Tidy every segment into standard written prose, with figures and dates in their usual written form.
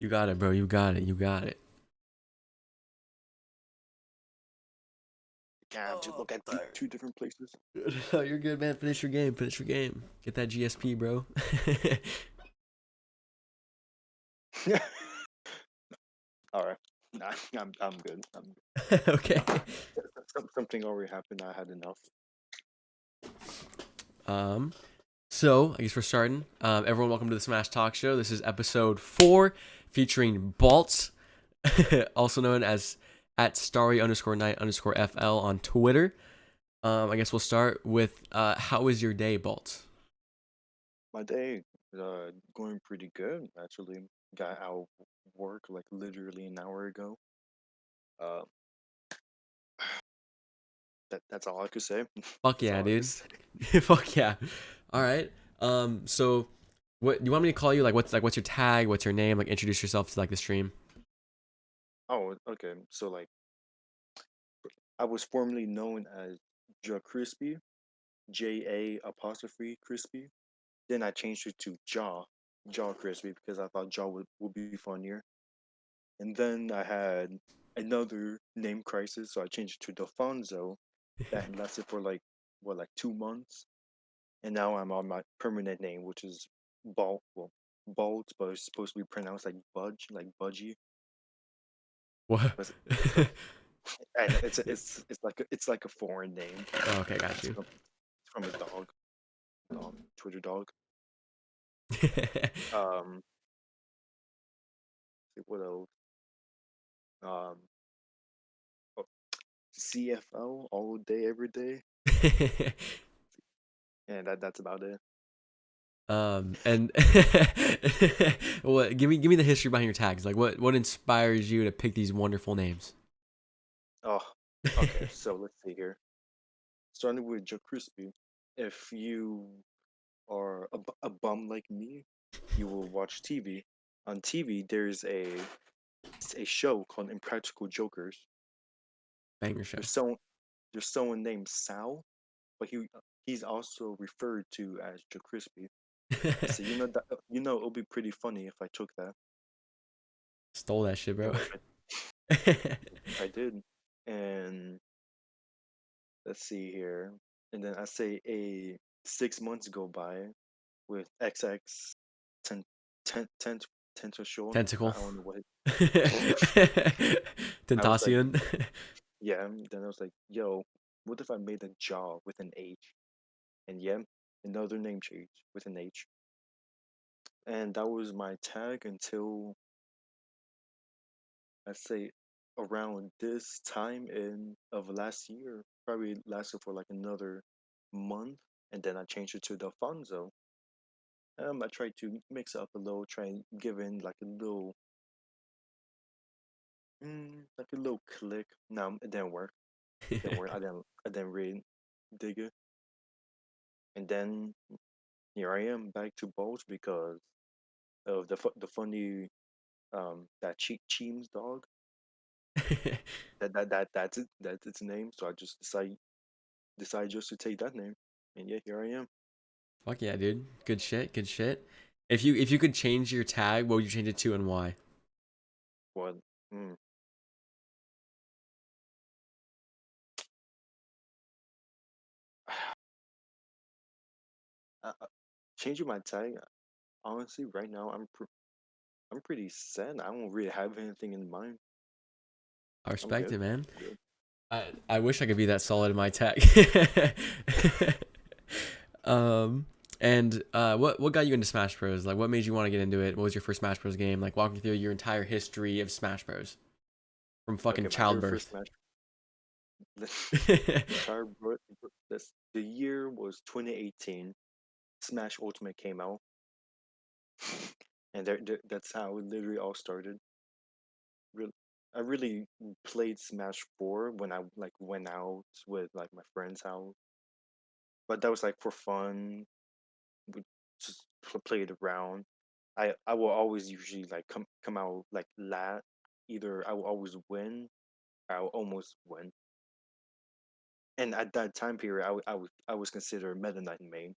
You got it, bro. You got it. You got it. Can't have to Oh, look at I'm tired. two different places. Oh, you're good, man. Finish your game. Finish your game. Get that GSP, bro. All right. Nah, I'm good. Okay. Enough. Something already happened. I had enough. Um. So I guess we're starting. Everyone, welcome to the Smash Talk Show. This is episode 4, featuring Balltze, also known as at starry_night_fl on Twitter. I guess we'll start with how was your day, Balltze? My day going pretty good actually. Got out of work like literally an hour ago. Uh, that's all I could say. Fuck That's yeah, all I could dude. say. Fuck yeah. All right. So what you want me to call you? What's your tag? What's your name? Like introduce yourself to like the stream. Oh, okay. So like, I was formerly known as Ja Crispy, JA Crispy. Then I changed it to Jaw Crispy because I thought Jaw would be funnier. And then I had another name crisis, so I changed it to Defonso. That lasted for like what, like 2 months, and now I'm on my permanent name, which is Balt, but it's supposed to be pronounced like Budge, like Budgie. What? But it's like, I know it's like a foreign name. Oh, okay, got It's you. from a Twitter dog. Um, what else? Um, oh, CFL all day, every day, and that's about it. And what? Give me the history behind your tags. Like what inspires you to pick these wonderful names? Oh, okay. So let's see here. Starting with Joe Crispy. If you are a bum like me, you will watch TV. On TV, there's a show called Impractical Jokers. Banger show. There's someone there's someone named Sal, but he's also referred to as Joe Crispy. I said, it'll be pretty funny if I took that. Stole that shit, bro. So I did, and let's see here. And then I say 6 months go by with XX ten, ten, Tentacion. I Tentacle. don't know what I was like, Tentacion. yeah. Then I was like, yo, what if I made a jaw with an H? And yeah, another name change with an H. And that was my tag until I say around this time in of last year. Probably lasted for like another month, and then I changed it to Delfonso. I tried to mix it up a little, try and give in like a little click. No, it didn't work. Didn't work. I didn't really dig it. And then here I am back to Bulge because of the funny that Cheems dog. That's its name. So I just decided just to take that name. And yeah, here I am. Fuck yeah, dude. Good shit. Good shit. If you could change your tag, what would you change it to and why? What? Mm. Changing my tag. Honestly, right now I'm pretty sad. I don't really have anything in mind. I I'm respect good. it, man. I'm good. I wish I could be that solid in my tag. um, and what got you into Smash Bros? Like, what made you want to get into it? What was your first Smash Bros game? Like, walk me through your entire history of Smash Bros. From fucking Okay, my very first childbirth. match. Entire the year was 2018. Smash Ultimate came out, and that's how it literally all started. Really, I really played Smash 4 when I like went out with like my friend's house, but that was like for fun. We just played around. I will always usually like come out like lat. Either I will always win, or I will almost win. And at that time period, I was considered Meta Knight main.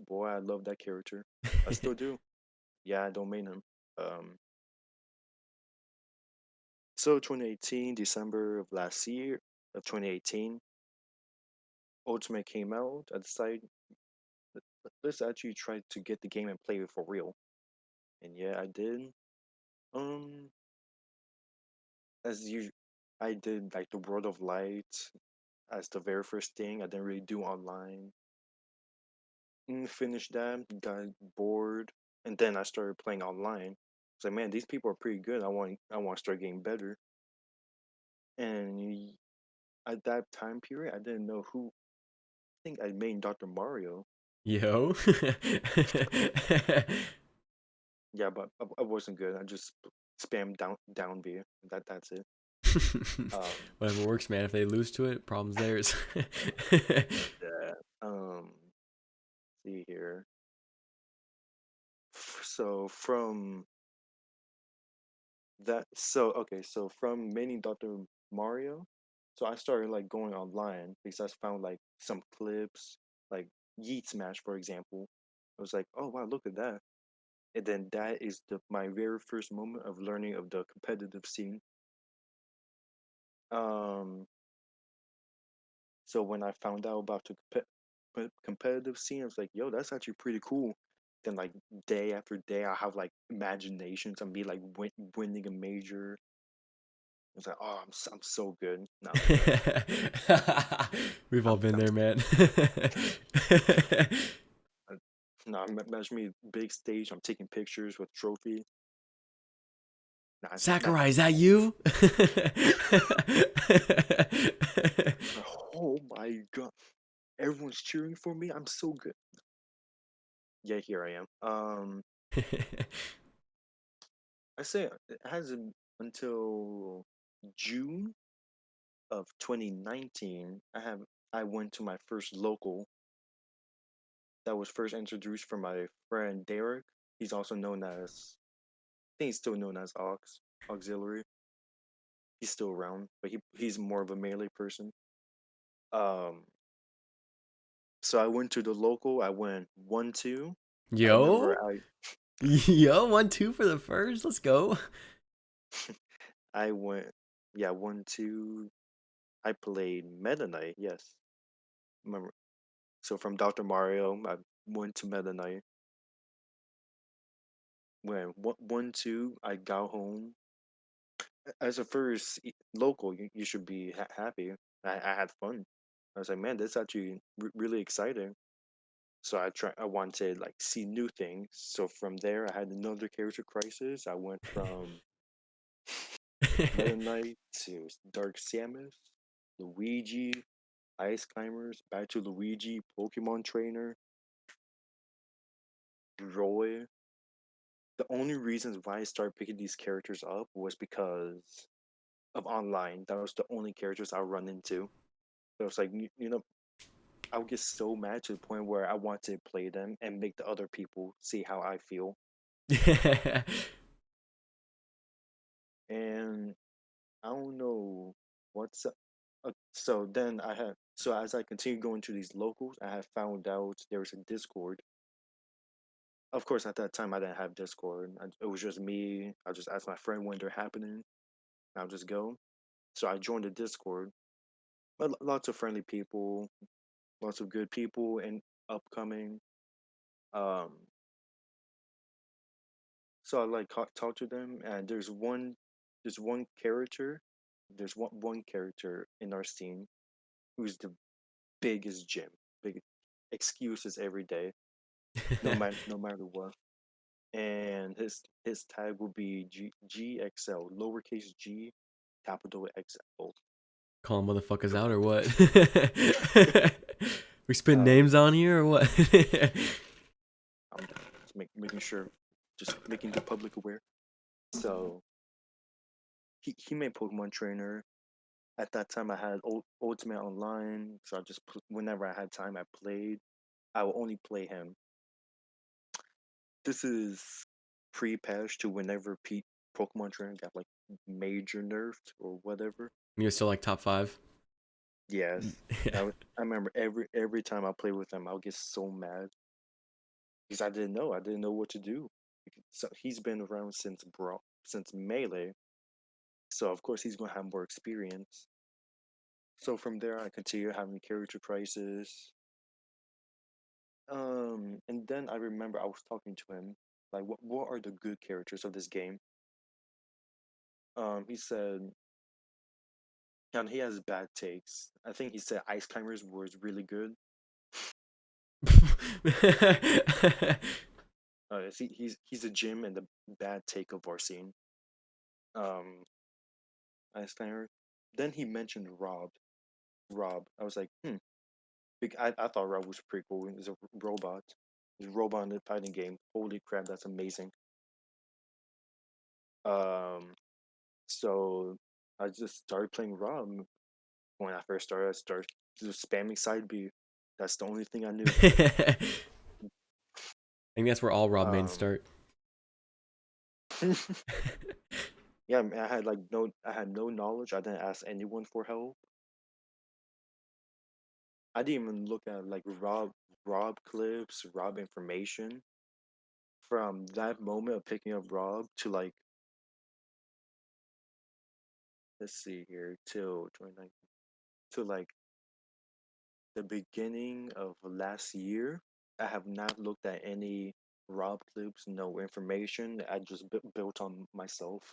Boy, I love that character. I still do. Yeah, I don't main him. Um, so 2018, December of last year of 2018, Ultimate came out. I decided let's actually try to get the game and play it for real. And yeah, I did. Um, as you, I did like the World of Light as the very first thing. I didn't really do online. Finished that, got bored, and then I started playing online. It's like, man, these people are pretty good. I want to start getting better. And at that time period, I didn't know who. I think I made Dr. Mario. Yo. Yeah, but I wasn't good. I just spam down B. That's it. Um, Whatever works, man. If they lose to it, problem's theirs. yeah. See here. So from so from maining Dr. Mario, so I started like going online because I found like some clips, like Yeet Smash, for example. I was like, oh wow, look at that. And then that is the my very first moment of learning of the competitive scene. Um, so when I found out about the competitive scene, I was like, yo, that's actually pretty cool. Then like day after day, I have like imaginations and be like winning a major. It's like, oh, I'm so good. No, We've all been I'm there, man. uh, no. Imagine me big stage. I'm taking pictures with trophy. Nah, not Sakurai, is that you? oh my god, everyone's cheering for me. I'm so good. Yeah, here I am. I say it hasn't until June of 2019. I went to my first local that was first introduced from my friend Derek. He's also known as I think he's still known as Auxiliary. He's still around, but he's more of a melee person. Um, so I went to the local. I went 1-2. I remember Yo? Yo, 1-2 for the first. Let's go. I went, yeah, 1-2. I played Meta Knight. Yes, remember. So from Dr. Mario, I went to Meta Knight. When 1-2, I got home. As a first local, you should be happy. I had fun. I was like, man, that's actually really exciting. So I wanted to like see new things. So from there, I had another character crisis. I went from Meta Knight to Dark Samus, Luigi, Ice Climbers, back to Luigi, Pokemon Trainer, Roy. The only reasons why I started picking these characters up was because of online. That was the only characters I run into. So it's like I would get so mad to the point where I want to play them and make the other people see how I feel. And I don't know what's up. So then so as I continue going to these locals, I have found out there was a Discord. Of course, at that time I didn't have Discord. It was just me. I just asked my friend when they're happening. I'll just go. So I joined the Discord. Lots of friendly people, lots of good people, and upcoming. Um, so I like talk to them, and there's one character, there's one character in our scene who's the biggest gym, big excuses every day, no matter what. And his tag will be GXL, lowercase G, capital XL. Calling motherfuckers out or what? We spin Um, names on here or what? I'm just making sure, just making the public aware. So he made Pokemon Trainer. At that time, I had Ultimate Online, so whenever I had time, I played. I will only play him. This is pre-patch to whenever Pokemon Trainer got like major nerfed or whatever. You're still like top five? Yes, I remember every time I play with him, I'll get so mad. because I didn't know. I didn't know what to do. So he's been around since Melee, so of course he's gonna have more experience. So from there, I continue having character crisis. And then I remember I was talking to him, like, what are the good characters of this game? He said, and he has bad takes. I think he said Ice Climbers was really good. He's a gym and the bad take of our scene. Um, Ice Climber. Then he mentioned Rob. Rob. I was like, hmm. I thought Rob was pretty cool. He's a robot. He's a robot in the fighting game. Holy crap, that's amazing. Um, so I just started playing Rob. When I first started, I started just spamming side B. That's the only thing I knew. I think that's where all Rob mains Um, start. yeah, I had I had no knowledge. I didn't ask anyone for help. I didn't even look at like Rob clips, Rob information. From that moment of picking up Rob to like, let's see here, till 2019, to like the beginning of last year, I have not looked at any Rob clips, no information. I just built on myself.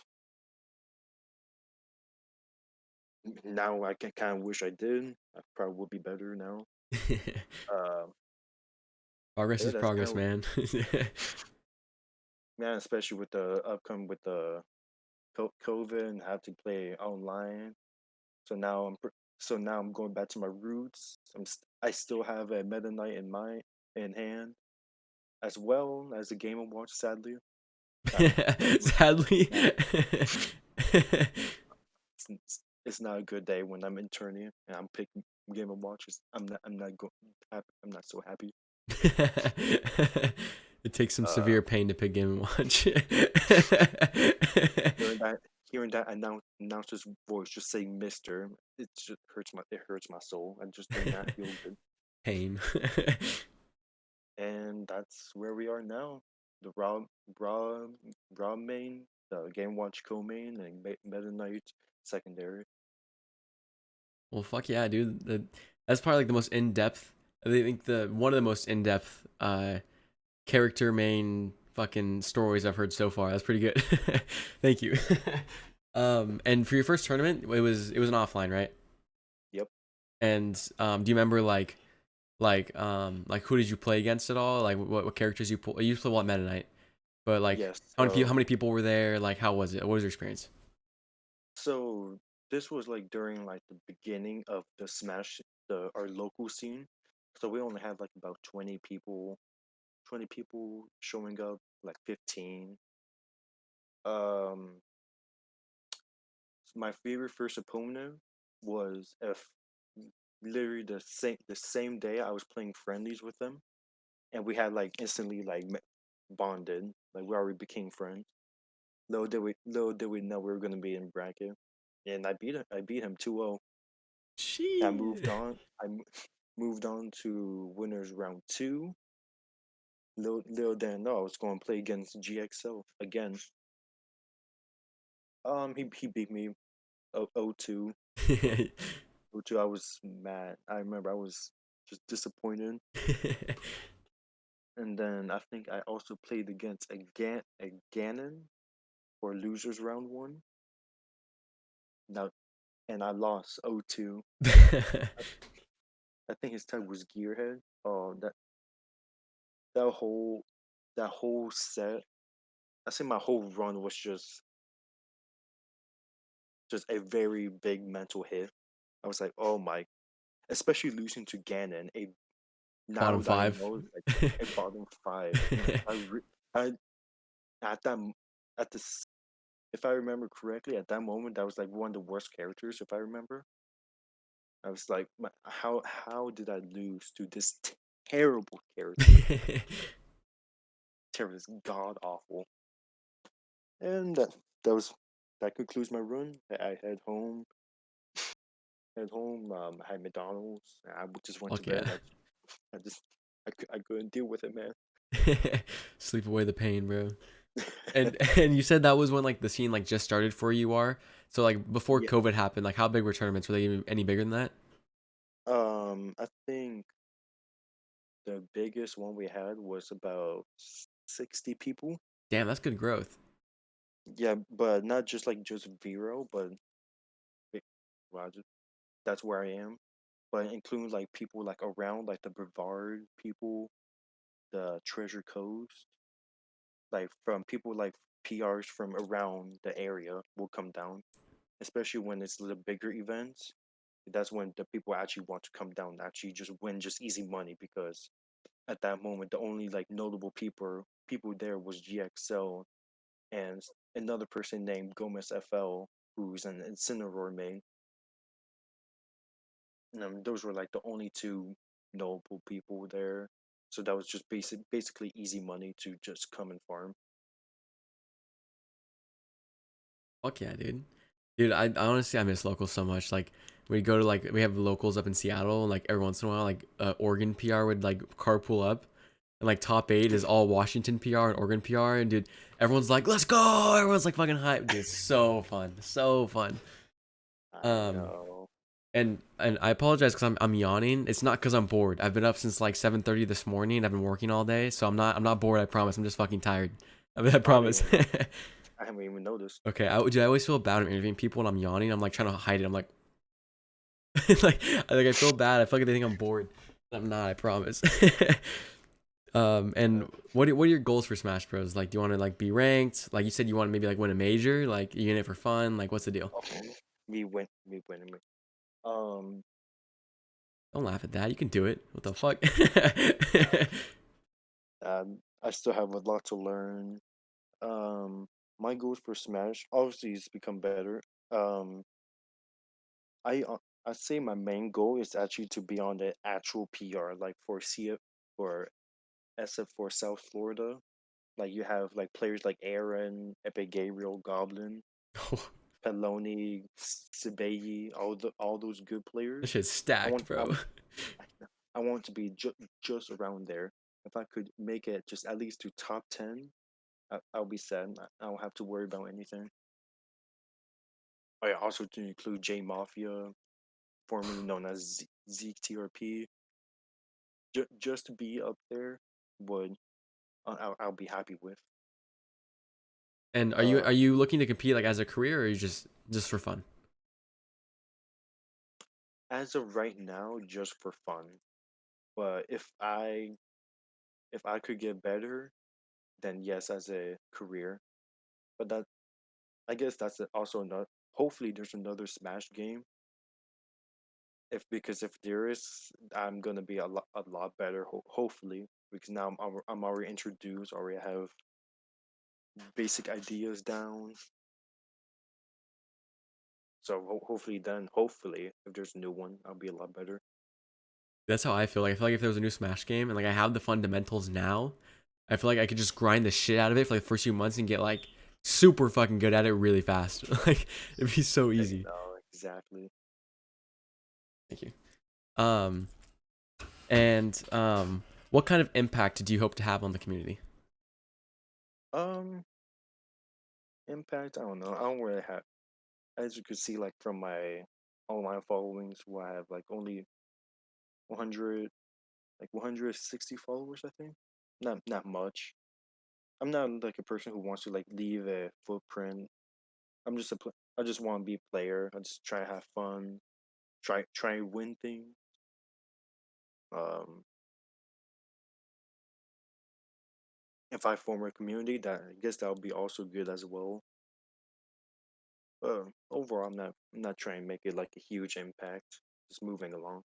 Now I can kind of wish I did. I probably would be better now. Uh, Progress yeah, is that's progress, kind of man. man, especially with the upcoming with the COVID and have to play online. So now so now I'm going back to my roots. I still have a Meta Knight in hand, as well as a Game and Watch. Sadly, that Sadly. now it's not a good day when I'm in tourney and I'm picking Game and Watches. I'm not happy. I'm not so happy. It takes some Uh, severe pain to pick Game and Watch. hearing that hearing that announcer's voice just saying "Mister," it hurts my soul. I just do not feel good. Pain. And that's where we are now. The Raw, Raw main, the Game Watch co-main, and Meta Knight secondary. Well, fuck yeah, dude. That's probably like the most in depth. I think the one of the most in depth character main fucking stories I've heard so far. That's pretty good. Thank you. And for your first tournament, it was an offline, right? Yep. And do you remember like who did you play against at all? Like what characters you pull? You used to play what Meta Knight, but like Yes. how many people were there? Like how was it? What was your experience? So this was like during like the beginning of the Smash, the our local scene. So we only had like about 20 people showing up, like 15. Um, my favorite first opponent was if literally the same day I was playing friendlies with them, and we had like instantly like bonded, like we already became friends. Little did we know we were gonna be in bracket, and I beat him 2-0. I moved She. on. Moved on to winners round two. Little didn't know I was going to play against GXL again. He beat me 0-2. 0-2. I was mad. I remember I was just disappointed. And then I think I also played against a Ganon for losers round one. Now and I lost 0-2. I think his tag was Gearhead. Oh, that whole that whole set. I say my whole run was just a very big mental hit. I was like, oh my, especially losing to Ganon, a Bottom now that I five. know like a bottom five. I at that at this if I remember correctly, at that moment that was like one of the worst characters. If I remember, I was like, how did I lose to this terrible character? Terrible, is god awful. And that was that concludes my run. I head home. Head home. I had McDonald's. I just went to Fuck yeah. bed. I just I couldn't deal with it, man. Sleep away the pain, bro. And you said that was when like the scene like just started for you are. So like before Yeah. COVID happened, like how big were tournaments? Were they any bigger than that? I think the biggest one we had was about 60 people. Damn, that's good growth. Yeah, but not just like just Vero, but it- wow, that's where I am. But including like people like around like the Brevard people, the Treasure Coast, like from people like PRs from around the area will come down, especially when it's the bigger events. That's when the people actually want to come down and actually just win just easy money because at that moment the only like notable people there was GXL and another person named Gomez FL who's an Incineroar main. And those were like the only two notable people there. So that was just basically easy money to just come and farm. Fuck yeah, dude. Dude, I honestly I miss locals so much. Like we go to like we have locals up in Seattle, and like every once in a while, like Oregon PR would like carpool up, and like top eight is all Washington PR and Oregon PR, and dude, everyone's like, let's go! Everyone's like fucking hype, dude. It's so fun, so fun. I Um, know. and I apologize because I'm yawning. It's not because I'm bored. I've been up since like 7:30 this morning. I've been working all day, so I'm not bored. I promise. I'm just fucking tired. I I haven't promise. even I haven't even noticed. Okay, dude, I always feel bad when I'm interviewing people when I'm yawning. I'm like trying to hide it. I'm like, I feel bad. I feel like they think I'm bored. I'm not. I promise. Uh, And what are your goals for Smash Bros? Like, do you want to like be ranked? Like you said, you want to maybe like win a major. Like, you in it for fun? Like, what's the deal? oh, me win. Um, Don't laugh at that. You can do it. What the fuck? I still have a lot to learn. Um, my goals for Smash obviously is become better. Um, I say my main goal is actually to be on the actual PR, like for CF for SF for South Florida. Like you have like players like Aaron, Epic Gabriel, Goblin, Peloni, Sibeyi, all those good This players. shit's I stacked, want bro. I want to be just around there. If I could make it just at least to top 10, I'll be sad. I don't have to worry about anything. I also to include J Mafia, formerly known as Zeke TRP. Just to be up there would I'll be happy with. And are Uh, you looking to compete like as a career, or are you just for fun? as of right now, just for fun. But if I could get better, then yes, as a career. But that I guess that's also not. Hopefully, there's another Smash game. If because if there is, I'm gonna be a lot better. Hopefully, because now I'm already introduced, already have basic ideas down. So hopefully, hopefully, if there's a new one, I'll be a lot better. That's how I feel. Like I feel like if there was a new Smash game and like I have the fundamentals now, I feel like I could just grind the shit out of it for like the first few months and get like super fucking good at it really fast. Like it'd be so I easy. know exactly. Thank you. Um and what kind of impact do you hope to have on the community? Um, impact. I don't know. I don't really have. As you could see, like from my online followings, where I have like only 100, like 160 followers, I think. Not much. I'm not like a person who wants to like leave a footprint. I just want to be a player. I just try to have fun. Try and win things. Um, if I form a community, that I guess that would be also good as well. Overall, I'm not trying to make it like a huge impact. Just moving along.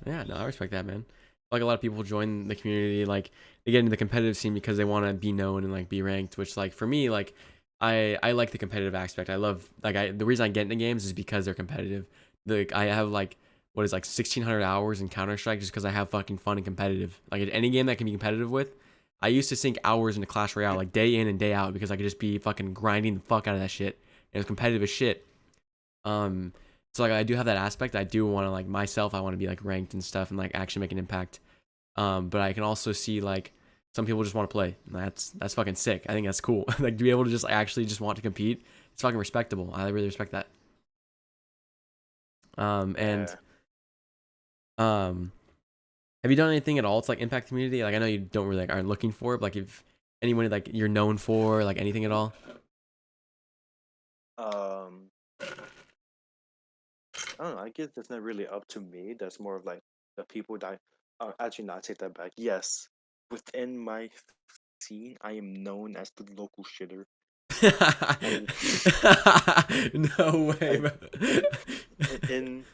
Yeah, no, I respect that, man. Like a lot of people join the community, like they get into the competitive scene because they want to be known and like be ranked. Which, like for me, like I like the competitive aspect. I love like I the reason I get into games is because they're competitive. Like I have like what is like 1,600 hours in Counter Strike just because I have fucking fun and competitive. Like at any game that can be competitive with, I used to sink hours into Clash Royale like day in and day out because I could just be fucking grinding the fuck out of that shit. And it was competitive as shit. Um, so like I do have that aspect. I do want to like myself. I want to be like ranked and stuff and like actually make an impact. But I can also see like some people just want to play. And that's fucking sick. I think that's cool. Like to be able to just actually just want to compete, it's fucking respectable. I really respect that. And Yeah. um, have you done anything at all to like impact the community? Like I know you don't really like aren't looking for it, but like if anyone like you're known for, like anything at all. Um, I don't know. I guess that's not really up to me. That's more of like the people that. Actually, not take that back. Yes, within my scene, I am known as the local shitter. I, No way, I bro. in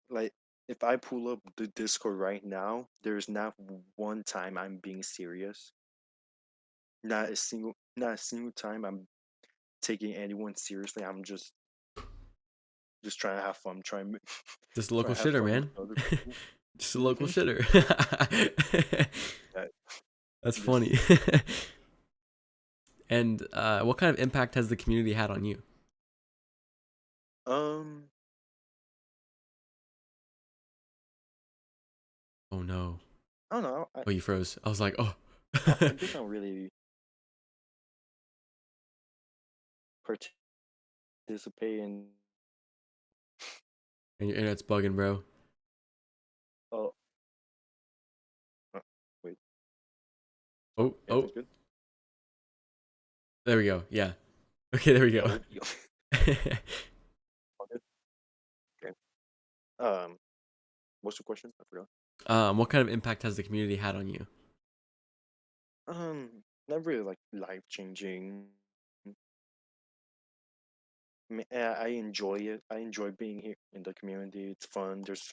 like if I pull up the Discord right now, there's not one time I'm being serious. Not a single time I'm taking anyone seriously. I'm just trying to have fun, Just a local trying to have shitter, fun with man. other people. Just a local Hmm. shitter. That That's just funny. And what kind of impact has the community had on you? um Oh no. I don't know. Oh, you froze. I was like, oh. I guess I don't really participate in. And your internet's bugging, bro. Oh, uh, wait. Oh, Oh, oh. everything's good. There we go. Yeah. Okay, there we go. Yo, yo. All good? Okay. What's the question? I forgot. What kind of impact has the community had on you? Not really like life changing. I enjoy it. I enjoy being here in the community. It's fun. There's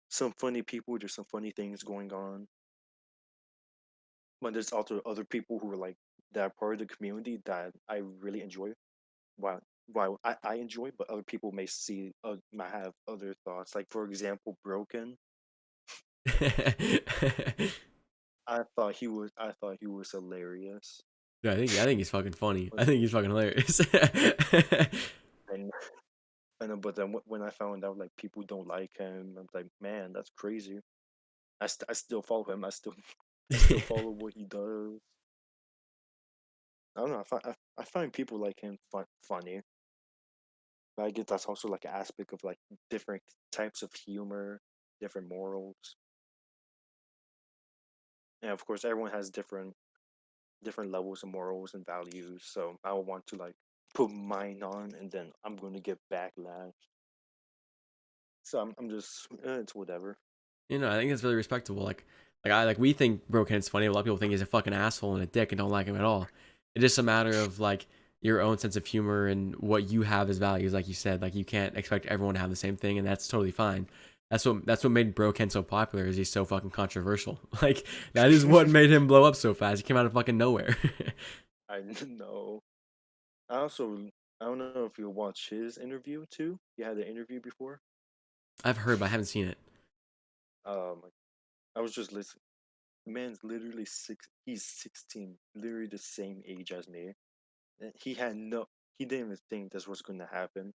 some funny people. There's some funny things going on. But there's also other people who are like that are part of the community that I really enjoy. While I enjoy, but other people might have other thoughts. Like for example, Broken. I thought he was hilarious. Yeah, I think he's fucking funny. But I think he's fucking hilarious. and but then when I found out like people don't like him, I'm like, man, that's crazy. I still follow him. I still follow what he does. I don't know. I find people like him funny. But I guess that's also like an aspect of like different types of humor, different morals, and of course everyone has different levels of morals and values. So I would want to like put mine on, and then I'm going to get backlash. So I'm just it's whatever. I think it's really respectable. Like we think Broken's funny. A lot of people think he's a fucking asshole and a dick and don't like him at all. It's just a matter of like your own sense of humor and what you have as values. Like you said, like you can't expect everyone to have the same thing, and that's totally fine. That's what made Broken so popular. Is he's so fucking controversial. Like that is what made him blow up so fast. He came out of fucking nowhere. I know. I also I don't know if you watched his interview too. You had the interview before. I've heard, but I haven't seen it. Like, I was just listening. Man's literally six. He's 16, literally the same age as me. And he didn't even think this was going to happen.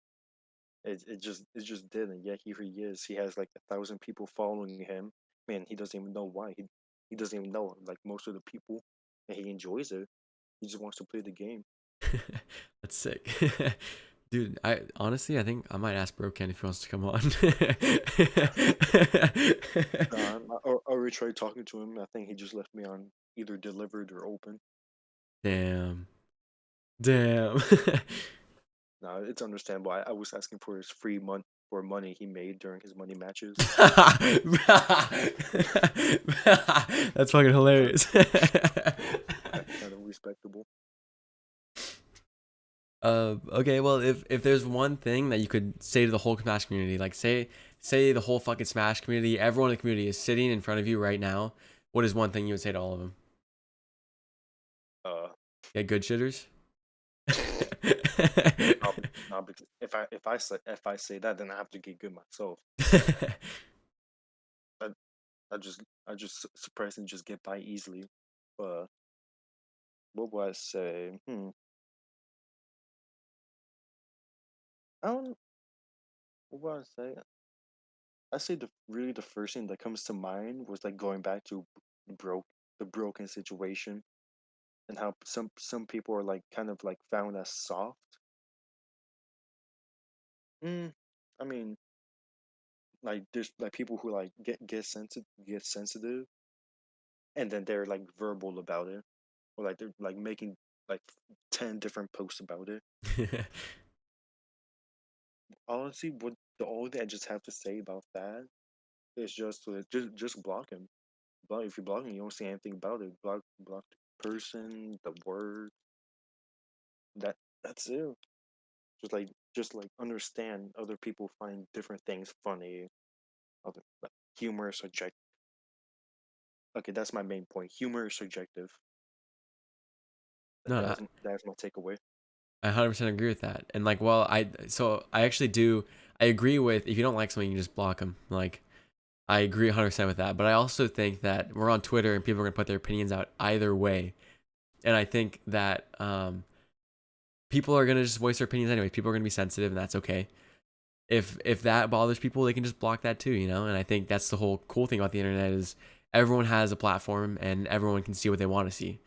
It just didn't. Yet here he is. He has like 1,000 people following him. Man, he doesn't even know why. He doesn't even know like most of the people, and he enjoys it. He just wants to play the game. That's sick. Dude, I honestly I think I might ask Broken if he wants to come on. I already tried talking to him. I think he just left me on either delivered or open. Damn. Damn. No, it's understandable. I was asking for his free for money he made during his money matches. That's fucking Kind hilarious. kind of respectable. Okay, well, if there's one thing that you could say to the whole Smash community, like say the whole fucking Smash community, everyone in the community is sitting in front of you right now, what is one thing you would say to all of them? Uh, Get good shitters. because if I say that, then I have to get good myself. I I just surprisingly just get by easily. But what would I say? I don't. What would I say? I say the first thing that comes to mind was like going back to broke. the broken situation, and how some people are like kind of like found as soft. Mm, I mean, like there's like people who like get sensitive, and then they're like verbal about it, or like they're like making like 10 different posts about it. Honestly, what the only thing I just have to say about that is just block him. Block if you block him, you don't say anything about it. Block the person, the word. That that's it. Just like understand other people find different things funny. Other like humor is subjective. Okay, that's my main point. Humor is subjective. No, That's my takeaway. I 100% agree with that. And like, well, I actually do. I agree with if you don't like something, you just block them. Like, I agree 100% with that. But I also think that we're on Twitter and people are gonna put their opinions out either way. And I think that people are gonna just voice their opinions anyway. People are gonna be sensitive, and that's okay. If that bothers people, they can just block that too, you know. And I think that's the whole cool thing about the internet is everyone has a platform and everyone can see what they want to see.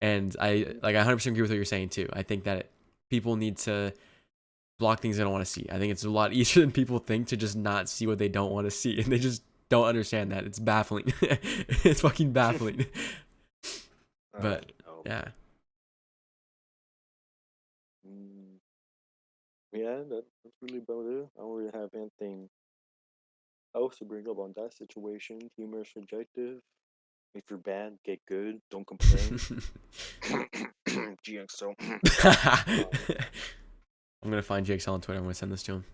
And I 100% agree with what you're saying too. I think that people need to block things they don't want to see. I think it's a lot easier than people think to just not see what they don't want to see, and they just don't understand that. It's baffling. It's fucking baffling. But No. yeah, Mm, yeah, that's really about it. I don't really have anything else to bring up on that situation. Humor is subjective. If you're bad, get good. Don't complain. GXO. um, I'm gonna find JXL on Twitter. I'm gonna send this to him.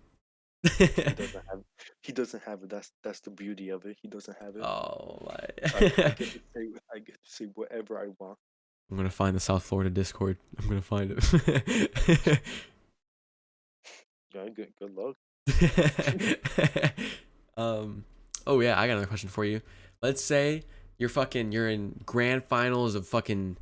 he doesn't have. He doesn't have it. That's the beauty of it. He doesn't have it. Oh So I my! get to say I get to say whatever I want. I'm gonna find the South Florida Discord. I'm gonna find it. Yeah, good luck. um. Oh yeah, I got another question for you. Let's say you're in grand finals of fucking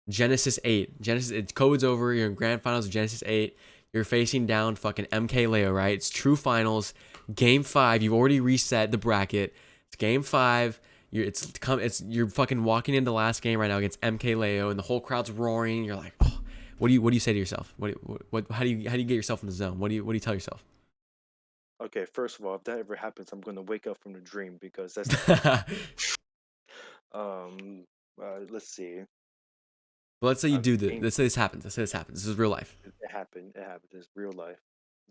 Genesis 8. Genesis it's code's over. You're in grand finals of Genesis 8. You're facing down fucking MK Leo, right? It's true finals. Game 5. You've already reset the bracket. It's game 5. You're fucking walking into the last game right now against MK Leo and the whole crowd's roaring. You're like, oh, what do you say to yourself? How do you get yourself in the zone? What do you tell yourself? Okay, first of all, if that ever happens, I'm gonna wake up from the dream because that's But um. Let's see. let's say you do this. Game. Let's say this happens. Let's say this happens. This is real life. It happened. It happened. It's real life.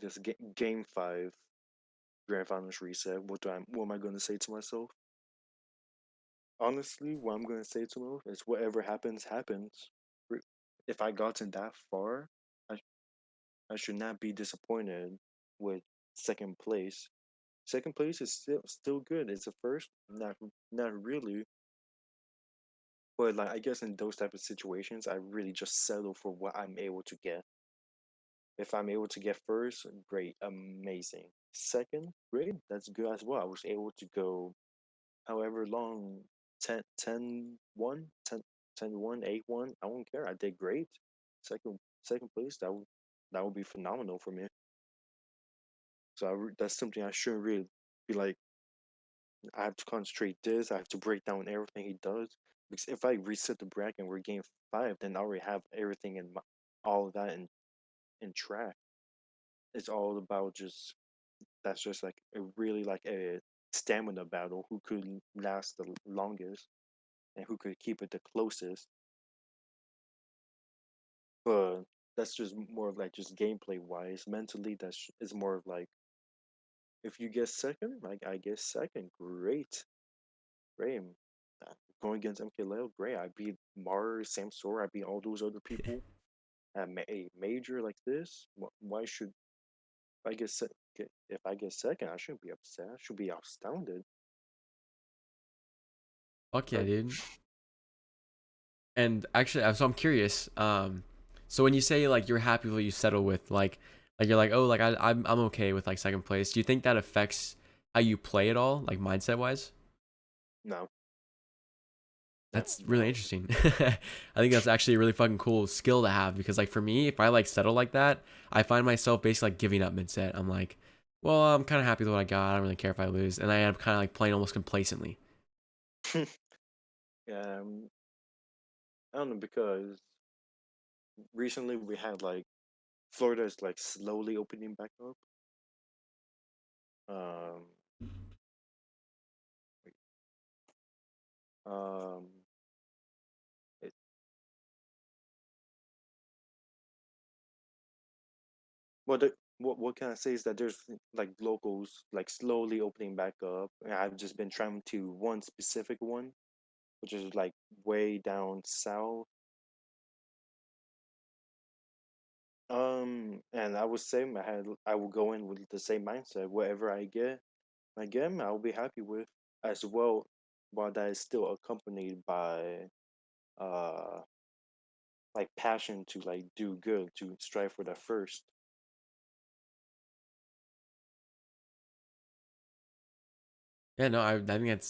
Just game 5, grand finals reset. What am I gonna say to myself? Honestly, what I'm gonna say to myself is whatever happens, happens. If I gotten that far, I I should not be disappointed with second place. Second place is still good. It's a first, not really. But like I guess in those type of situations, I really just settle for what I'm able to get. If I'm able to get first, great, amazing. Second, great, that's good as well. I was able to go however long, 10-1, 10-1, 8-1. I don't care. I did great. Second place, that would be phenomenal for me. So that's something I shouldn't really be like. I have to concentrate this. I have to break down everything he does because if I reset the bracket and we're game 5, then I already have everything all of that in track. It's all about just that's just like a really like a stamina battle who could last the longest and who could keep it the closest. But that's just more of like just gameplay wise. Mentally, that's is more of like if you get second, like I get second, great, great. Uh, Going against MKLeo, great. I beat Mars, Samsor, I beat all those other people at a major like this. Why should if I if I get second, I shouldn't be upset. I should be astounded. Fuck yeah, But dude. And actually, so I'm curious. So when you say like you're happy with what you settle with, like you're like, oh, like I'm okay with like second place. Do you think that affects how you play at all, like mindset wise? no, That's really no. interesting. I think that's actually a really fucking cool skill to have because like for me, if I like settle like that, I find myself basically like giving up mid set. I'm like, well, I'm kind of happy with what I got. I don't really care if I lose, and I am kind of like playing almost complacently. Um, I don't know because recently we had like Florida is like slowly opening back up. Um, um, it, what can I say is that there's like locals like slowly opening back up. And I've just been trying to one specific one, which is like way down south. And I would say I will go in with the same mindset. Whatever again, I'll be happy with as well, while that is still accompanied by uh like passion to like do good, to strive for that first. Yeah, no, I think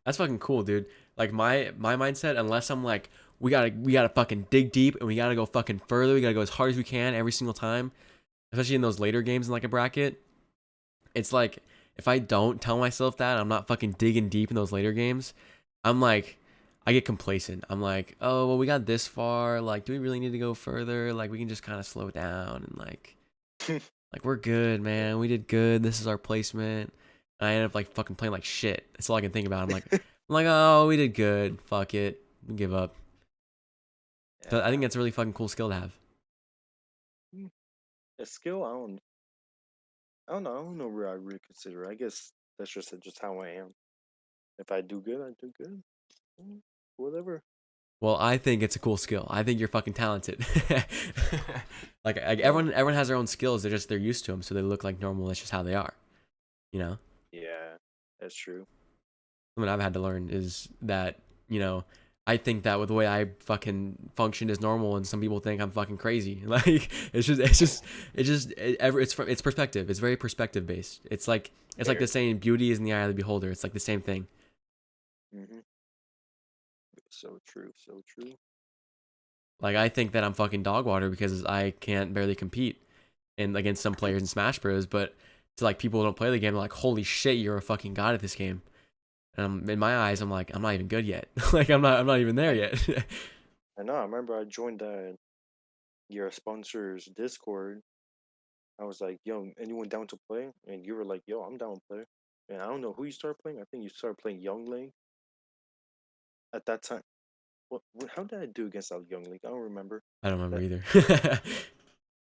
that's fucking cool, dude. Like my mindset, unless I'm like, we gotta fucking dig deep and we gotta go fucking further. We gotta go as hard as we can every single time, especially in those later games in like a bracket. It's like if I don't tell myself that I'm not fucking digging deep in those later games, I'm like, I get complacent. I'm like, oh well, we got this far. Like, do we really need to go further? Like, we can just kind of slow down and like we're good, Yeah. man. We did good. This is our placement. And I end up like fucking playing like shit. That's all I can think about. I'm like, oh, we did good. Fuck it. We give up. But I think Yeah. that's a really fucking cool skill to have. Mm, a skill, I don't know where I really consider. I guess that's just how I am. If I do good, I do good. Mm, whatever. Well, I think it's a cool skill. I think you're fucking talented. like Well, everyone has their own skills. They're used to them, so they look like normal. That's just how they are. You know. yeah, that's true. Something I've had to learn is that you know I think that with the way I fucking function is normal, and some people think I'm fucking crazy. Like it's perspective. It's very perspective based. It's like the Very. saying, "Beauty is in the eye of the beholder." It's like the same thing. Mm-hmm. So true. So true. Like I think that I'm fucking dog water because I can't barely compete in against some players in Smash Bros. But to like people who don't play the game, they're like, "Holy shit, you're a fucking god at this game." And in my eyes, I'm like, I'm not even good yet. Like I'm not even there I yet. I know. I remember I joined your sponsor's Discord. I was like, "Yo, anyone down to play?" And you were like, "Yo, I'm down to play." And I don't know who you started playing. I think you started playing Young Link at that time. How did I do against that Young Link? I don't remember. I don't remember That either.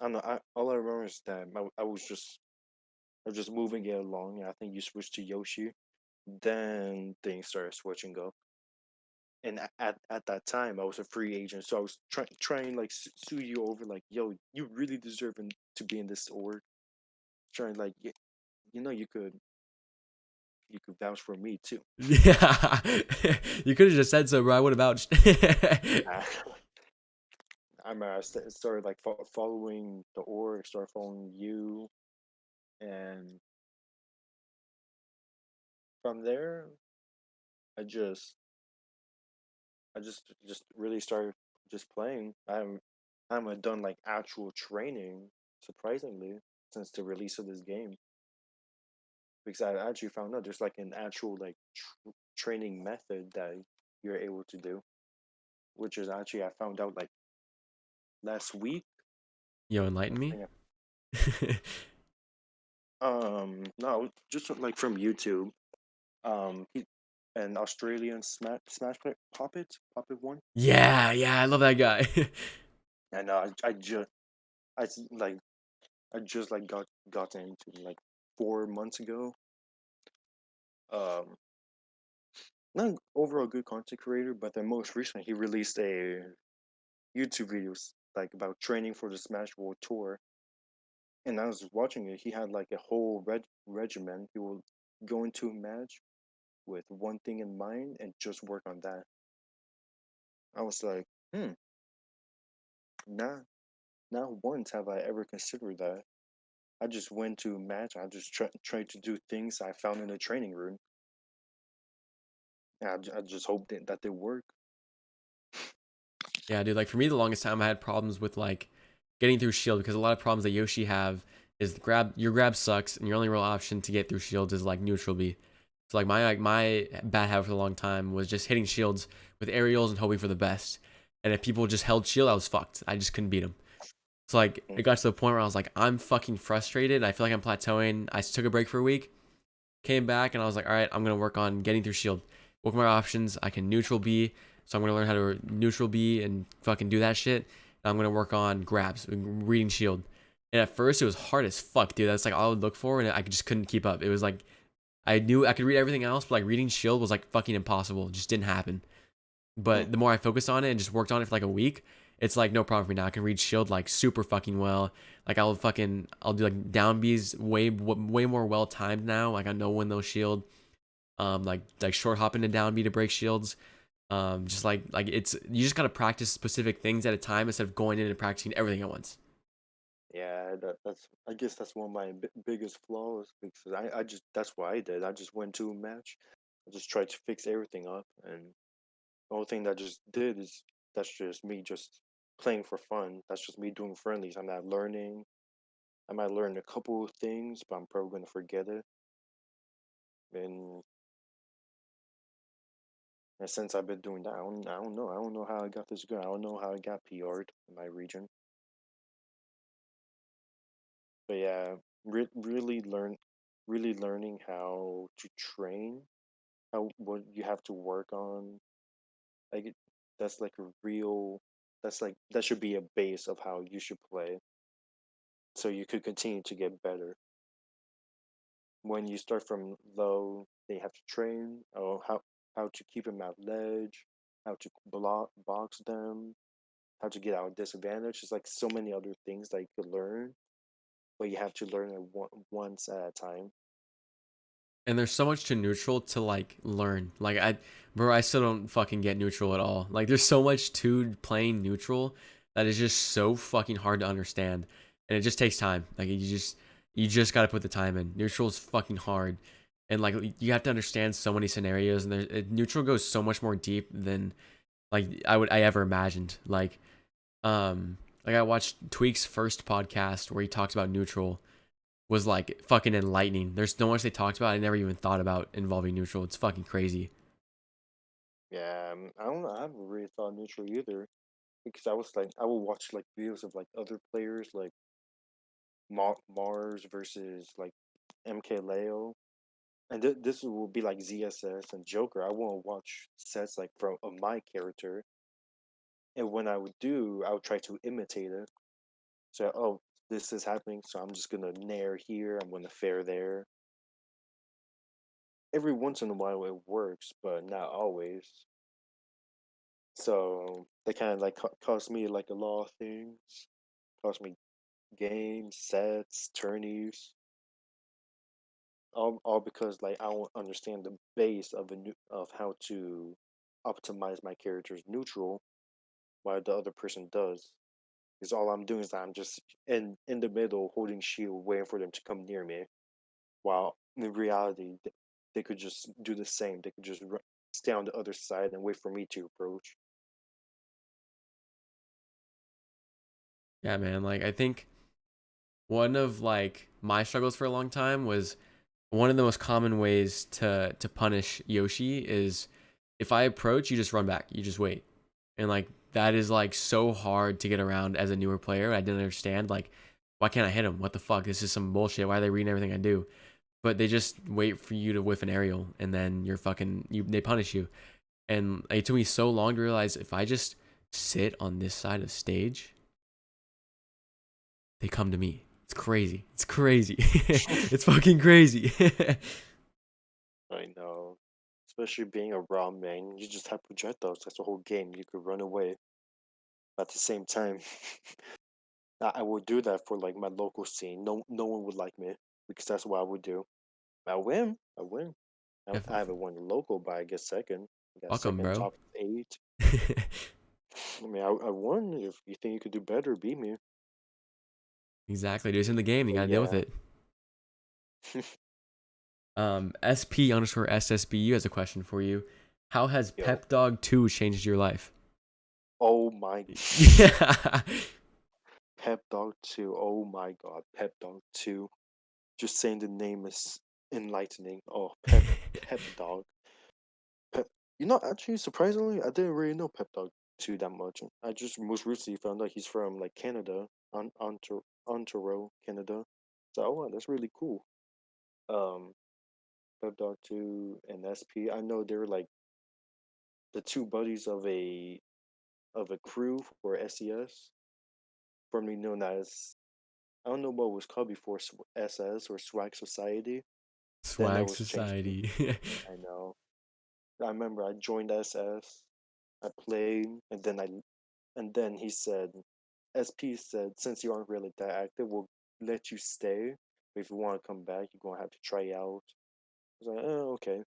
I don't know. All I remember is that I was just moving it along. And I think you switched to Yoshi. Then things started switching up. And at that time, I was a free agent, so I was trying like sue you over like, yo, you really deserving to be in this org. Trying like, you know, you could vouch for me too. Yeah, you could have just said so, bro. I would have vouched. Nah. I remember started like following the org, started following you, and from there, I just I just really started just playing. I haven't done like actual training, surprisingly, since the release of this game, because I actually found out there's like an actual like training method that you're able to do, which is actually I found out like last week. Yo, enlighten I me. think no, just like from YouTube. He, an Australian Smash player, Poppet one. Yeah, yeah, I love that guy. And I s- like I just like got into him, like 4 months ago. Um, not an overall good content creator, but then most recently he released a YouTube videos like about training for the Smash World Tour. And I was watching it. He had like a whole regimen. He will go into a match with one thing in mind and just work on that. I was like, nah, not once have I ever considered that. I just went to a match. I just tried to do things I found in the training room. And I just hoped that they work. Yeah, dude. Like for me, the longest time I had problems with like getting through shield because a lot of problems that Yoshi have is your grab sucks and your only real option to get through shields is like neutral B. So like my bad habit for a long time was just hitting shields with aerials and hoping for the best. And if people just held shield, I was fucked. I just couldn't beat them. So like it got to the point where I was like, I'm fucking frustrated. I feel like I'm plateauing. I took a break for a week, came back, and I was like, all right, I'm gonna work on getting through shield. Look at my options. I can neutral B, so I'm gonna learn how to neutral B and fucking do that shit. And I'm gonna work on grabs, reading shield. And at first it was hard as fuck, dude. That's like all I would look for, and I just couldn't keep up. It was like I knew I could read everything else, but like reading shield was like fucking impossible. It just didn't happen. Mm. But the more I focused on it and just worked on it for like a week, it's like no problem for me now. I can read shield like super fucking well. Like I'll do like down Bs way more well timed now. Like I know when those shield. Like short hopping and down B to break shields. Just like it's you just gotta practice specific things at a time instead of going in and practicing everything at once. Yeah, that's I guess that's one of my biggest flaws because I just that's what I did. I just went to a match. I just tried to fix everything up, and the only thing that just did is that's just me just playing for fun. That's just me doing friendlies. I'm not learning. I might learn a couple of things, but I'm probably gonna forget it. And, and since I've been doing that, I don't know. I don't know how I got this good. I don't know how I got PR'd in my region. But yeah, really learning how to train, how what you have to work on. Like that's like a real. That's like that should be a base of how you should play, so you could continue to get better. When you start from low, they have to train. Oh, how to keep them at ledge, how to block box them, how to get out of disadvantage. There's like so many other things that you could learn, but you have to learn it once at a time. And there's so much to neutral to like learn. Like bro, I still don't fucking get neutral at all. Like there's so much to playing neutral that is just so fucking hard to understand, and it just takes time. Like you just gotta put the time in. Neutral is fucking hard, and like you have to understand so many scenarios, and neutral goes so much more deep than like I ever imagined. Like I watched Tweak's first podcast where he talks about neutral was like fucking enlightening. There's so much they talked about I never even thought about involving neutral. It's fucking crazy. Yeah, I don't know. I haven't really thought neutral either because I was like, I will watch like videos of like other players like Mars versus like MK Leo, and this will be like ZSS and Joker. I want to watch sets like from of my character, and when I would do, I would try to imitate it. So, oh, this is happening, so I'm just gonna nair here. I'm gonna fair there. Every once in a while, it works, but not always. So they kind of like cost me like a lot of things. Cost me games, sets, tourneys, all because like I don't understand the base of of how to optimize my character's neutral, while the other person does. Because all I'm doing is that I'm just in the middle holding shield, waiting for them to come near me. While in reality, they could just do the same. They could just stay on the other side and wait for me to approach. Yeah, man. Like I think one of like my struggles for a long time was one of the most common ways to punish Yoshi is if I approach, you just run back. You just wait. And like that is like so hard to get around as a newer player. I didn't understand like why can't I hit him? What the fuck? This is some bullshit. Why are they reading everything I do? But they just wait for you to whiff an aerial and then you're fucking they punish you. And it took me so long to realize if I just sit on this side of stage, they come to me. It's crazy. It's crazy. It's fucking crazy. I know. Especially being a raw main, you just have projectiles. That's the whole game. You could run away. At the same time, I would do that for like my local scene. No one would like me because that's what I would do. I win. I win. Yeah, I haven't won the local, but I get second. I got fuck them, second, bro. top eight. I mean, I won. If you think you could do better, beat me. Exactly, dude. It's in the game. You But gotta deal with yeah. it. SP underscore SSBU has a question for you. How has Yo. Pep Dog 2 changed your life? Oh my. Yeah. Pep Dog 2. Oh my God. Pep Dog 2. Just saying the name is enlightening. Oh, Pep Dog. Pep, actually, surprisingly, I didn't really know Pep Dog too that much. I just most recently found out he's from like Canada, Ontario, Canada. So, oh, wow, that's really cool. Um, Pep Dog 2 and SP. I know they're like the two buddies of a crew for SES, formerly known as I don't know what it was called before SS or Swag Society. Then that Swag was changed to Society. I know. I remember I joined SS. I played, and then he said, SP said, since you aren't really that active, we'll let you stay. But if you want to come back, you're gonna have to try out. I was like, oh, okay.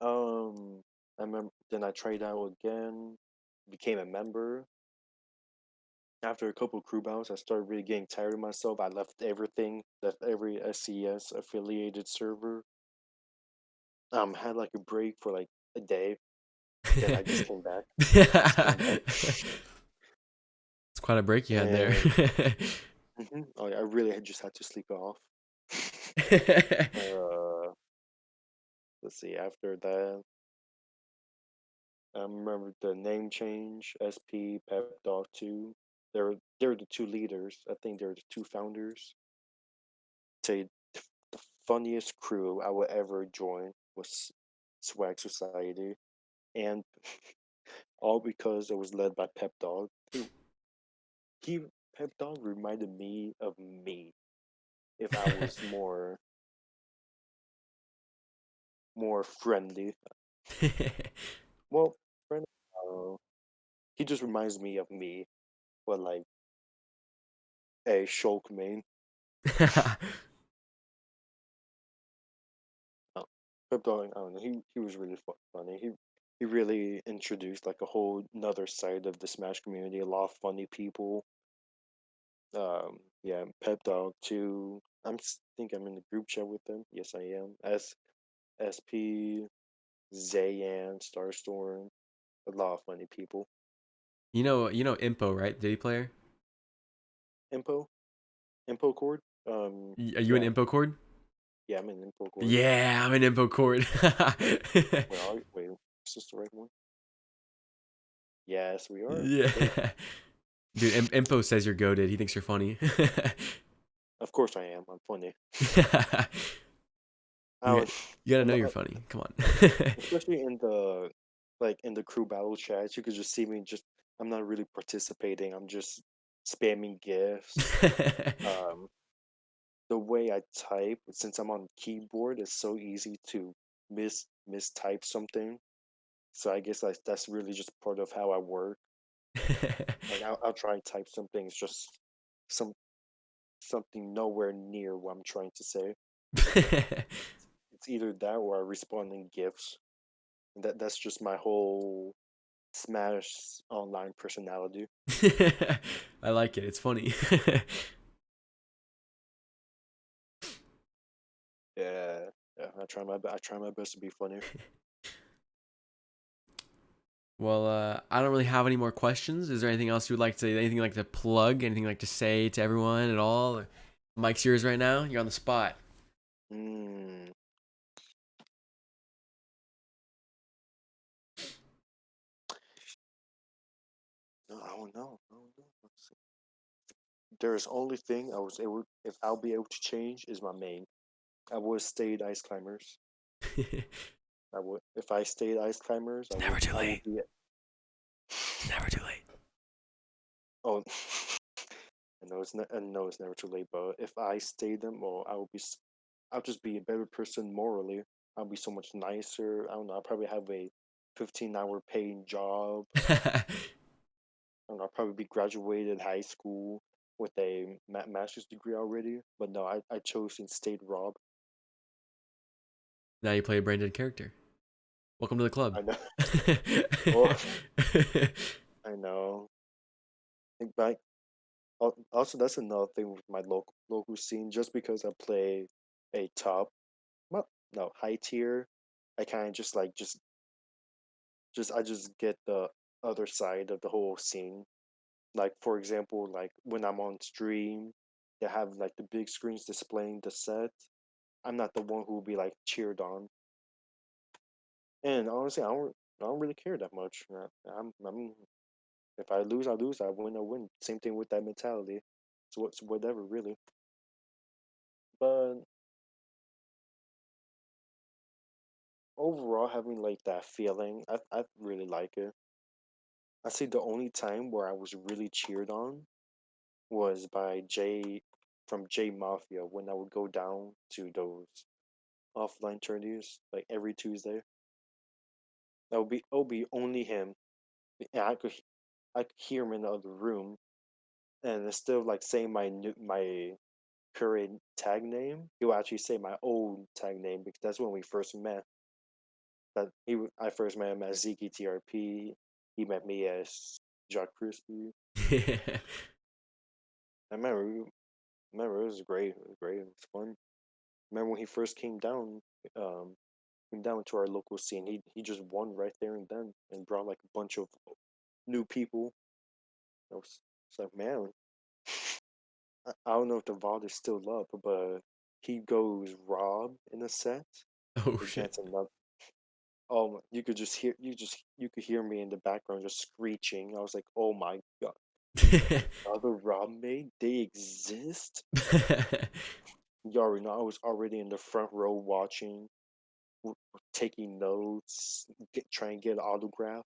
Um, I remember. Then I tried out again, became a member. After a couple of crew battles, I started really getting tired of myself. I left everything, left every SCS affiliated server. Had like a break for like a day. Then I just came back. Just came back, It's quite a break you had there. and I really had just had to sleep it off. uh, let's see. After that, I remember the name change. SP Pep Dog 2. They're the two leaders. I think they're the two founders. Say the funniest crew I would ever join was Swag Society, and all because it was led by Pep Dog. He Pep Dog reminded me of me if I was more friendly. Well, friendly. He just reminds me of me, but like a Shulk main. Oh, Pep Dog, I don't know. He was really funny. He really introduced like a whole another side of the Smash community. A lot of funny people. Yeah, Pep Dog too. Think I'm in the group chat with them. Yes, I am. SP, Zayan, Starstorm, a lot of funny people. you know Impo, right? Diddy player. Impo, Impo Cord. Are you an Yeah, Impo cord? yeah, I'm in Impo Cord. Yeah, I'm an Impo cord. Wait, is this the right one? Yes, we are. Great. Yeah. Dude, Impo says you're goated. He thinks you're funny. Of course I am. I'm funny. I you got don't, you gotta I'm know not, you're funny. Come on. especially in the crew battle chats. You could just see me just. I'm not really participating. I'm just spamming gifs. Um, the way I type, since I'm on keyboard, it's so easy to mistype something. So I guess that's really just part of how I work. Like I'll try and type something. It's just some something nowhere near what I'm trying to say. It's either that or I respond in gifs. And that's just my whole Smash online personality. I like it. It's funny. Yeah, yeah. I try my best to be funny. Well, I don't really have any more questions. Is there anything else you would like to anything you'd like to plug, anything you'd like to say to everyone at all? Mike's yours right now. You're on the spot. Mm, no, I don't know. I don't know. Let's see. There's only thing I was able if I'll be able to change is my main. I would have stayed Ice Climbers. I would if I stayed Ice Climbers. It's never too I would late. be. It's never too late. Oh, I know it's never too late. But if I stayed them, well, I'll just be a better person morally. I'll be so much nicer. I don't know. I'll probably have a 15-hour paying job. I don't know. I'll probably be graduated high school with a master's degree already. But no, I chose and stayed Rob. Now you play a branded character. Welcome to the club. I know. Oh, I know. Think back. Also, that's another thing with my local scene. Just because I play a top, well, no, high tier, I kind of just I just get the other side of the whole scene. Like for example, like when I'm on stream, they have like the big screens displaying the set. I'm not the one who will be like cheered on. And honestly, I don't really care that much. I'm if I lose, I lose. I win, I win. Same thing with that mentality. So what's whatever really. But overall, having like that feeling, I really like it. I say the only time where I was really cheered on was by Jay from J Mafia when I would go down to those offline tourneys like every Tuesday. That would be only him. And I could hear him in the other room, and instead of like saying my current tag name, he will actually say my old tag name because that's when we first met. I first met him as ZKTRP. He met me as Jacques Crispy. I remember it was great. It was great. It was fun. Remember when he first um, came down to our local scene. He just won right there and then, and brought like a bunch of new people. I was it's like, man, I don't know if the VOD is still up, but he goes Rob in a set Oh shit. against another. Oh, you could just hear you could hear me in the background just screeching. I was like, oh my god, other Rob made they exist. You already know I was already in the front row watching, taking notes, trying to get an autograph.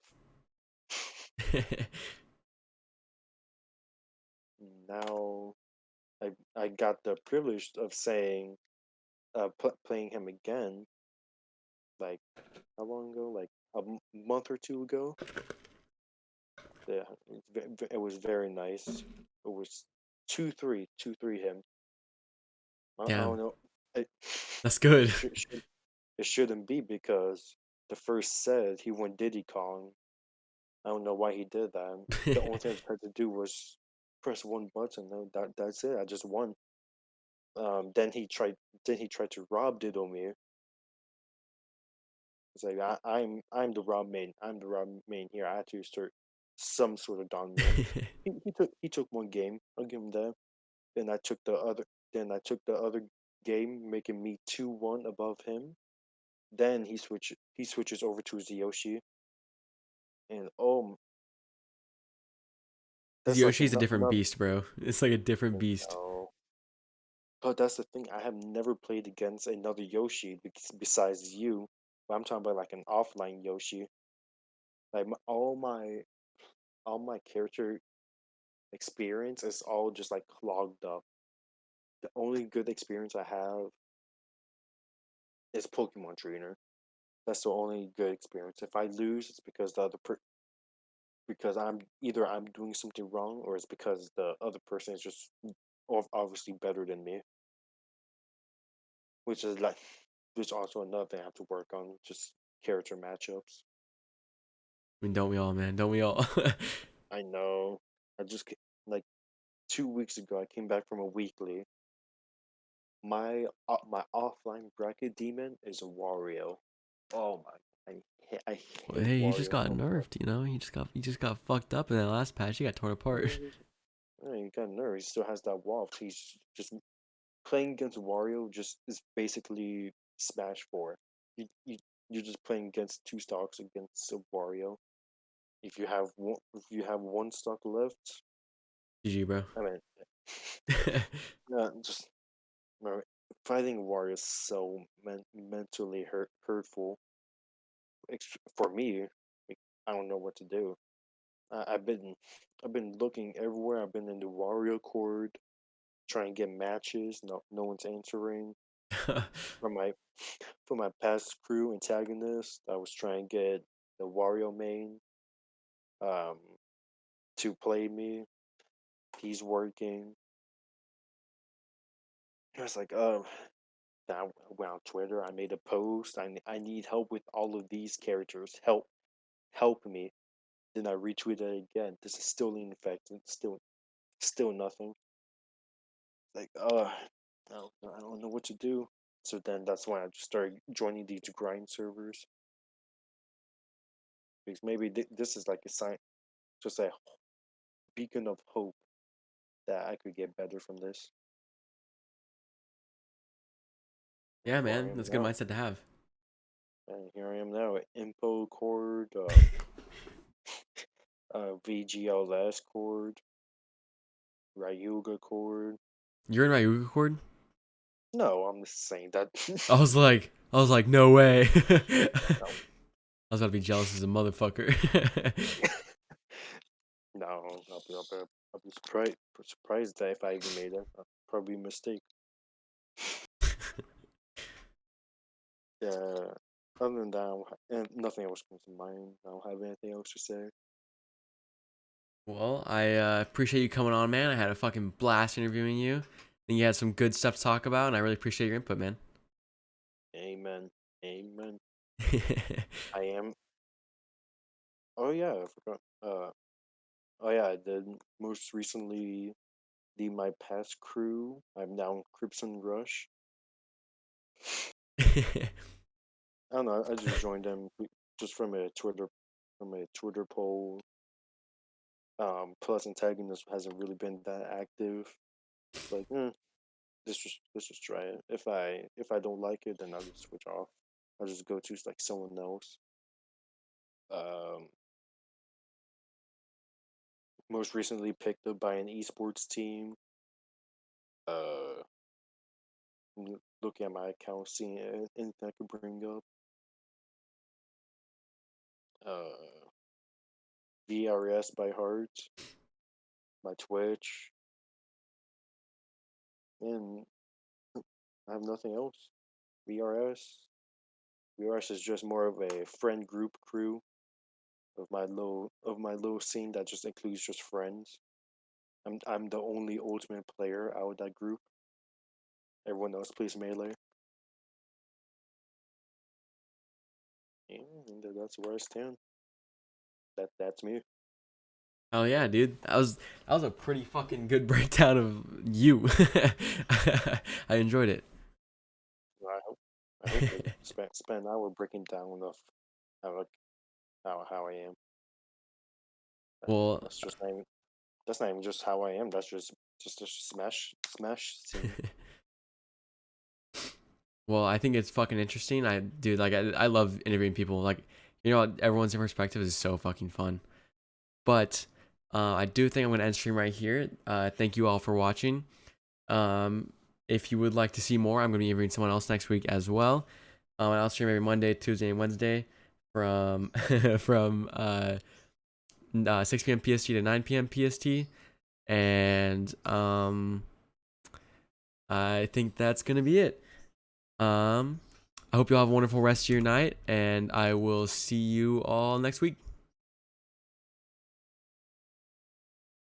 Now I got the privilege of saying playing him again. Like how long ago? Like a month or two ago. Yeah, it was very nice. It was 2-3 him. I don't Damn, know. It, that's good. it shouldn't be because the first set he went Diddy Kong. I don't know why he did that. The only thing I tried to do was press one button. No, that's it. I just won. Then he tried to rob Didomir. It's like I'm the Rob main. I'm the Rob main here. I had to assert some sort of dominance. He took one game. I'll give him that. Then I took the other. Then I took the other game, making me 2-1 above him. Then he switches over to Zyoshi, and that's like Yoshi's a different another. beast, bro. It's like a different beast. No, but that's the thing. I have never played against another Yoshi besides you. But I'm talking about like an offline Yoshi. Like all my character experience is all just like clogged up. The only good experience I have is Pokemon Trainer. That's the only good experience. If I lose, it's because because I'm doing something wrong, or it's because the other person is just obviously better than me. Which is like, which also another thing I have to work on, just character matchups. I mean, don't we all, man? Don't we all? I know. Like 2 weeks ago, I came back from a weekly. My offline bracket demon is a Wario. Oh my! I Well, hate hey, he just Wario got so much. nerfed. You know, he just got fucked up in that last patch. He got torn apart. He got nerfed. He still has that wall. He's just playing against Wario. Just is basically Smash 4. You you're just playing against two stocks against a Wario. If you have one stock left, GG, bro. I mean, just remember, fighting Wario is so mentally hurtful. For me, like, I don't know what to do. I've been looking everywhere. I've been in the Wario Court trying to get matches. No one's answering. From my from my past crew antagonist, I was trying to get the Wario main um to play me. He's working. I was like, then I went on Twitter. I made a post. I need help with all of these characters. Help me. Then I retweeted it again. This is still infected. Still nothing. Like, I don't know what to do. So then that's when I just started joining these grind servers because maybe this is like a sign, just a beacon of hope that I could get better from this. Yeah, Here I man, am that's a good now. mindset to have. And here I am now. Info cord, VGLS cord, Ryuga cord. You're in Ryuga Chord? No, I'm just saying that. I was like, no way. I No, was about to be jealous as a motherfucker. no, I'll be surprised that if I even made it. Probably a mistake. Yeah. Other than that, and nothing else comes to mind. I don't have anything else to say. Well, I appreciate you coming on, man. I had a fucking blast interviewing you. I think you had some good stuff to talk about, and I really appreciate your input, man. Amen. Amen. I am. Oh yeah, I forgot. Oh yeah, I did most recently leave my past crew. I'm now in Crimson Rush. I don't know. I just joined them just from a Twitter poll. Plus antagonist hasn't really been that active. Like, let's just try it. If I don't like it, then I'll just switch off. I'll just go to like someone else. Um, Most recently picked up by an esports team. Uh, Looking at my account, seeing anything I could bring up. Uh, VRS by heart, my Twitch, and I have nothing else. VRS. VRS is just more of a friend group crew of my little scene that just includes just friends. I'm the only ultimate player out of that group. Everyone else plays melee. And that's where I stand. That's me. Oh yeah, dude. That was a pretty fucking good breakdown of you. I enjoyed it. I hope you spend an hour breaking down of how like how I am. Well, That's just not even that's not even just how I am. That's just a smash scene. well, I think it's fucking interesting. Dude, like I love interviewing people. Like, everyone's perspective is so fucking fun. But I do think I'm gonna end stream right here. Thank you all for watching. If you would like to see more, I'm gonna be interviewing someone else next week as well. And I'll stream every Monday, Tuesday, and Wednesday from from 6 p.m. PST to 9 p.m. PST. And I think that's gonna be it. Um, I hope you all have a wonderful rest of your night, and I will see you all next week.